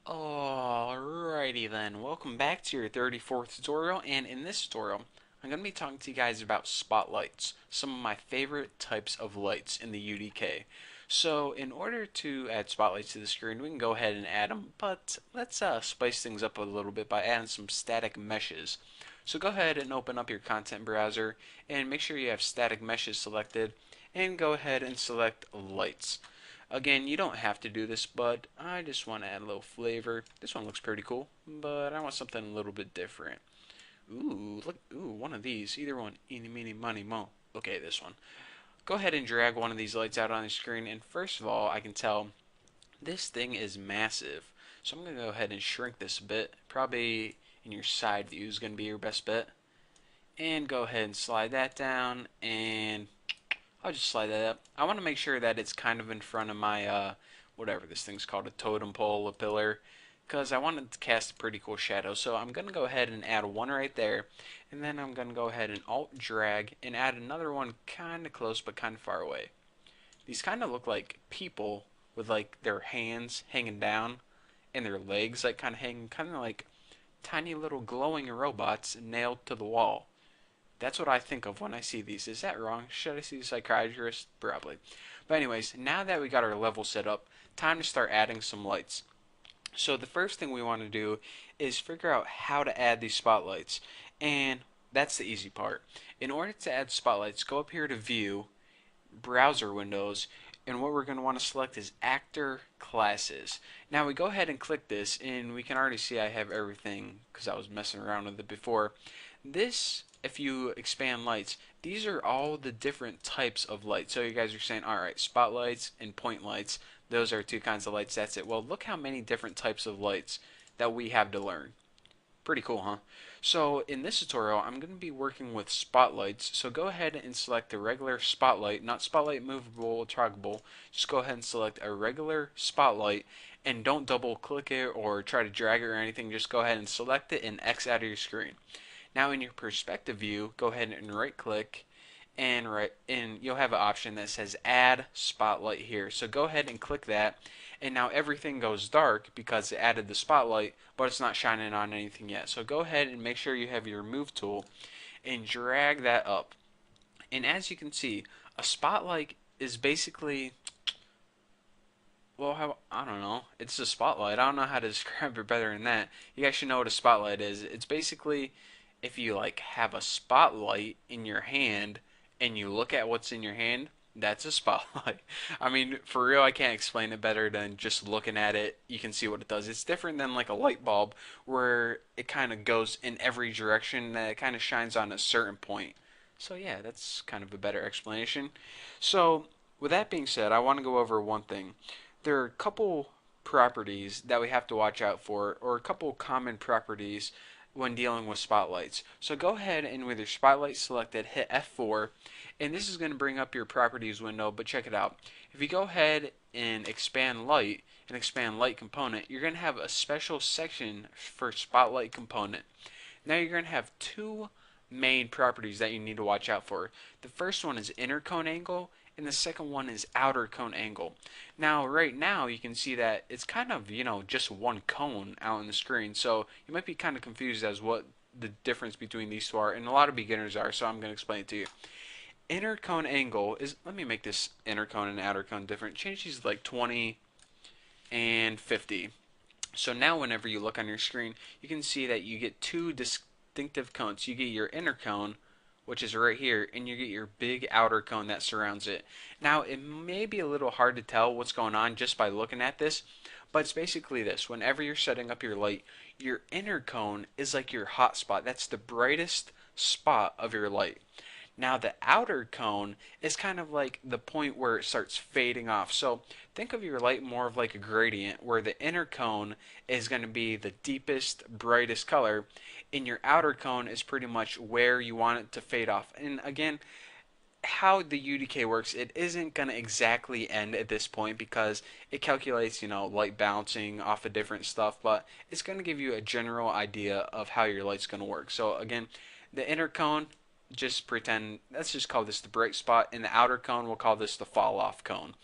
Alrighty then, welcome back to your 34th tutorial, and in this tutorial, I'm going to be talking to you guys about spotlights, some of my favorite types of lights in the UDK. So in order to add spotlights to the screen, we can go ahead and add them, but let's spice things up a little bit by adding some static meshes. So go ahead and open up your content browser, and make sure you have static meshes selected, and go ahead and select lights. Again, you don't have to do this, but I just want to add a little flavor. This one looks pretty cool, but I want something a little bit different. Ooh, look, ooh, one of these. Either one. Eeny, meeny, money, mo. Okay, this one. Go ahead and drag one of these lights out on the screen, and first of all, I can tell this thing is massive. So I'm going to go ahead and shrink this a bit. Probably in your side view is going to be your best bet. And go ahead and slide that down, and I'll just slide that up. I want to make sure that it's kind of in front of my, whatever this thing's called, a totem pole, a pillar, because I wanted to cast a pretty cool shadow. So I'm going to go ahead and add one right there, and then I'm going to go ahead and alt drag and add another one kind of close but kind of far away. These kind of look like people with like their hands hanging down and their legs like kind of hanging, kind of like tiny little glowing robots nailed to the wall. That's what I think of when I see these. Is that wrong? Should I see a psychiatrist? Probably. But anyways, now that we got our level set up, time to start adding some lights. So the first thing we want to do is figure out how to add these spotlights. And that's the easy part. In order to add spotlights, go up here to View, Browser Windows, and what we're going to want to select is Actor Classes. Now we go ahead and click this, and we can already see I have everything because I was messing around with it before. This, if you expand lights, these are all the different types of lights. So you guys are saying, alright, spotlights and point lights, those are two kinds of lights, that's it. Well, look how many different types of lights that we have to learn. Pretty cool, huh? So in this tutorial, I'm going to be working with spotlights. So go ahead and select the regular spotlight, not spotlight movable or toggleable. Just go ahead and select a regular spotlight, and don't double click it or try to drag it or anything. Just go ahead and select it and X out of your screen. Now in your perspective view, go ahead and right click, and you'll have an option that says add spotlight here. So go ahead and click that, and now everything goes dark because it added the spotlight, but it's not shining on anything yet. So go ahead and make sure you have your move tool and drag that up. And as you can see, a spotlight is basically, well, I don't know. It's a spotlight. I don't know how to describe it better than that. You guys should know what a spotlight is. It's basically if you like have a spotlight in your hand and you look at what's in your hand, that's a spotlight. I mean, for real, I can't explain it better than just looking at it. You can see what it does. It's different than like a light bulb where it kind of goes in every direction and it kind of shines on a certain point. So yeah, that's kind of a better explanation. So with that being said, I want to go over one thing. There are a couple properties that we have to watch out for, or a couple common properties when dealing with spotlights. So go ahead and with your spotlight selected, hit F4, and this is going to bring up your properties window, but check it out. If you go ahead and expand light component, you're going to have a special section for spotlight component. Now you're going to have two main properties that you need to watch out for. The first one is inner cone angle, and the second one is outer cone angle. Now right now you can see that it's kind of, just one cone out on the screen, so you might be kind of confused as what the difference between these two are, and a lot of beginners are, so I'm going to explain it to you. Inner cone angle is, let me make this inner cone and outer cone different. Change these like 20 and 50. So now whenever you look on your screen, you can see that you get two distinctive cones. You get your inner cone, which is right here, and you get your big outer cone that surrounds it. Now, it may be a little hard to tell what's going on just by looking at this, but it's basically this. Whenever you're setting up your light, your inner cone is like your hot spot. That's the brightest spot of your light. Now the outer cone is kind of like the point where it starts fading off. So think of your light more of like a gradient where the inner cone is going to be the deepest, brightest color, and your outer cone is pretty much where you want it to fade off. And again, how the UDK works, it isn't going to exactly end at this point because it calculates, light bouncing off of different stuff, but it's going to give you a general idea of how your light's going to work. So again, the inner cone, just pretend, let's just call this the bright spot, and the outer cone, we'll call this the fall off cone.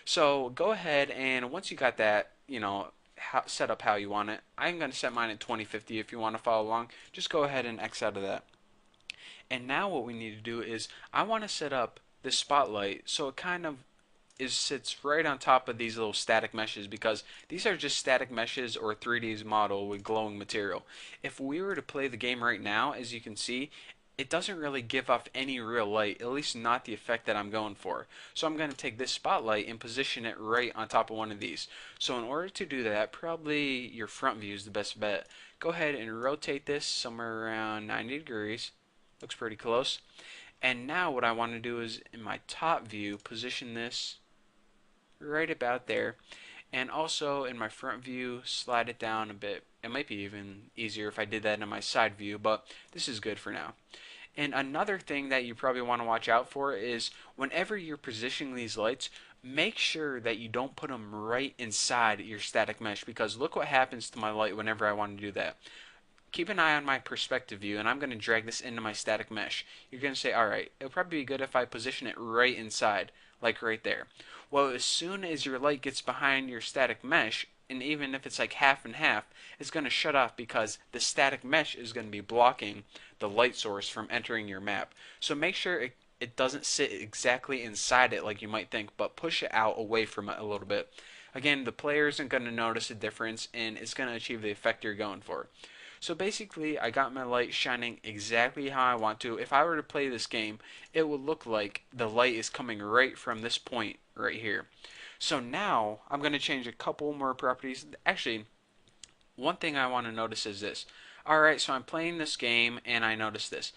So go ahead, and once you got that, set up how you want it. I'm going to set mine at 2050 if you want to follow along. Just go ahead and X out of that. And now what we need to do is I want to set up this spotlight so it kind of sits right on top of these little static meshes, because these are just static meshes or 3D's model with glowing material. If we were to play the game right now, as you can see, it doesn't really give off any real light, at least not the effect that I'm going for. So I'm going to take this spotlight and position it right on top of one of these. So in order to do that, probably your front view is the best bet. Go ahead and rotate this somewhere around 90 degrees. Looks pretty close. And now what I want to do is, in my top view, position this right about there. And also in my front view, slide it down a bit. It might be even easier if I did that in my side view, but this is good for now. And another thing that you probably want to watch out for is whenever you're positioning these lights, make sure that you don't put them right inside your static mesh, because look what happens to my light whenever I want to do that. Keep an eye on my perspective view, and I'm going to drag this into my static mesh. You're going to say, alright, it'll probably be good if I position it right inside, like right there. Well, as soon as your light gets behind your static mesh, and even if it's like half and half, it's going to shut off because the static mesh is going to be blocking the light source from entering your map. So make sure it doesn't sit exactly inside it like you might think, but push it out away from it a little bit. Again, the player isn't going to notice a difference, and it's going to achieve the effect you're going for. So basically, I got my light shining exactly how I want to. If I were to play this game, it would look like the light is coming right from this point right here. So now, I'm going to change a couple more properties. Actually, one thing I want to notice is this. Alright, so I'm playing this game, and I notice this.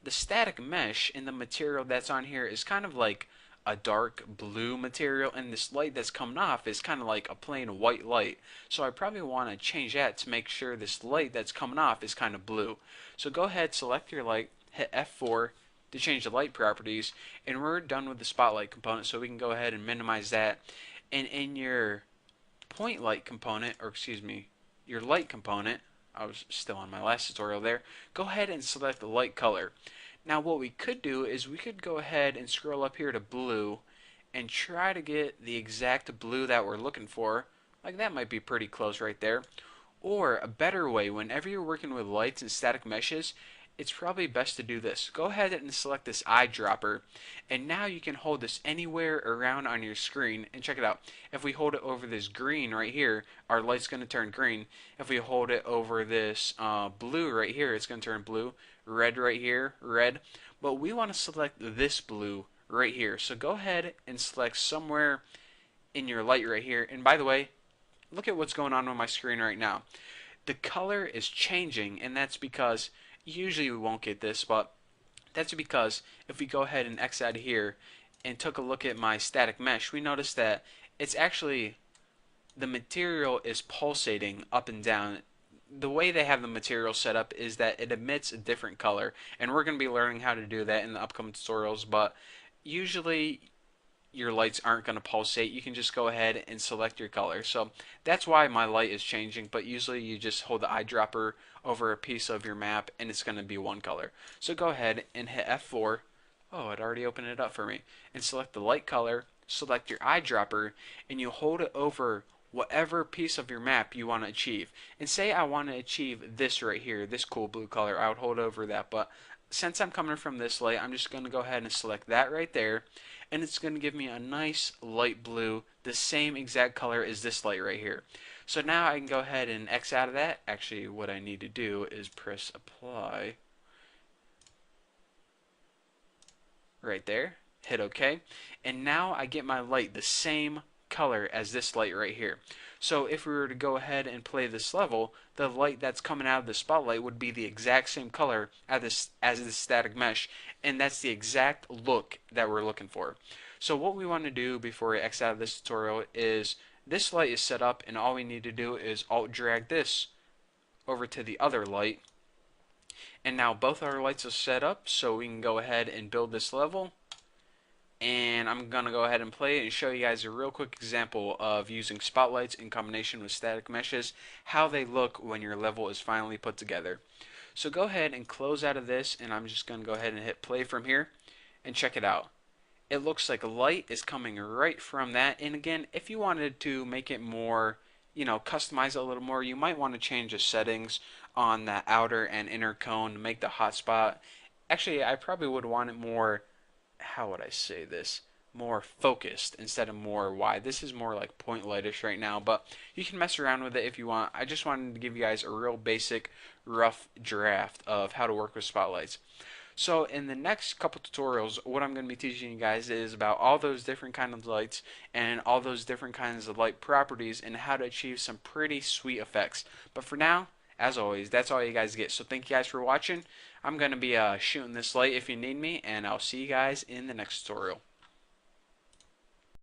The static mesh in the material that's on here is kind of like a dark blue material, and this light that's coming off is kind of like a plain white light. So I probably want to change that to make sure this light that's coming off is kind of blue. So go ahead, select your light, hit F4 to change the light properties, and we're done with the spotlight component, so we can go ahead and minimize that. And in your point light component, or excuse me, your light component, I was still on my last tutorial there, go ahead and select the light color. Now what we could do is we could go ahead and scroll up here to blue and try to get the exact blue that we're looking for. Like that might be pretty close right there. Or a better way, whenever you're working with lights and static meshes, it's probably best to do this. Go ahead and select this eyedropper, and now you can hold this anywhere around on your screen. And check it out. If we hold it over this green right here, our light's going to turn green. If we hold it over this blue right here, it's going to turn blue. Red right here, red. But we want to select this blue right here. So go ahead and select somewhere in your light right here. And by the way, look at what's going on my screen right now. The color is changing, and that's because usually we won't get this, but that's because if we go ahead and X out of here and took a look at my static mesh, we notice that it's actually, the material is pulsating up and down. The way they have the material set up is that it emits a different color, and we're going to be learning how to do that in the upcoming tutorials, but usually your lights aren't going to pulsate. You can just go ahead and select your color. So that's why my light is changing, but usually you just hold the eyedropper over a piece of your map and it's going to be one color. So go ahead and hit F4. Oh, it already opened it up for me. And select the light color, select your eyedropper, and you hold it over whatever piece of your map you want to achieve. And say I want to achieve this right here, this cool blue color, I would hold over that, but since I'm coming from this light, I'm just going to go ahead and select that right there, and it's going to give me a nice light blue, the same exact color as this light right here. So now I can go ahead and X out of that. Actually, what I need to do is press apply right there, hit OK, and now I get my light the same color as this light right here. So if we were to go ahead and play this level, the light that's coming out of the spotlight would be the exact same color as this static mesh, and that's the exact look that we're looking for. So what we want to do before we X out of this tutorial is, this light is set up, and all we need to do is alt drag this over to the other light, and now both our lights are set up, so we can go ahead and build this level. And I'm going to go ahead and play it and show you guys a real quick example of using spotlights in combination with static meshes, how they look when your level is finally put together. So go ahead and close out of this, and I'm just going to go ahead and hit play from here, and check it out. It looks like a light is coming right from that, and again, if you wanted to make it more customize it a little more, you might want to change the settings on that outer and inner cone to make the hotspot. Actually, I probably would want it more, how would I say this? More focused instead of more wide. This is more like point lightish right now, but you can mess around with it if you want. I just wanted to give you guys a real basic, rough draft of how to work with spotlights. So in the next couple tutorials, what I'm going to be teaching you guys is about all those different kinds of lights and all those different kinds of light properties and how to achieve some pretty sweet effects. But for now, as always, that's all you guys get. So thank you guys for watching. I'm going to be shooting this light if you need me, and I'll see you guys in the next tutorial.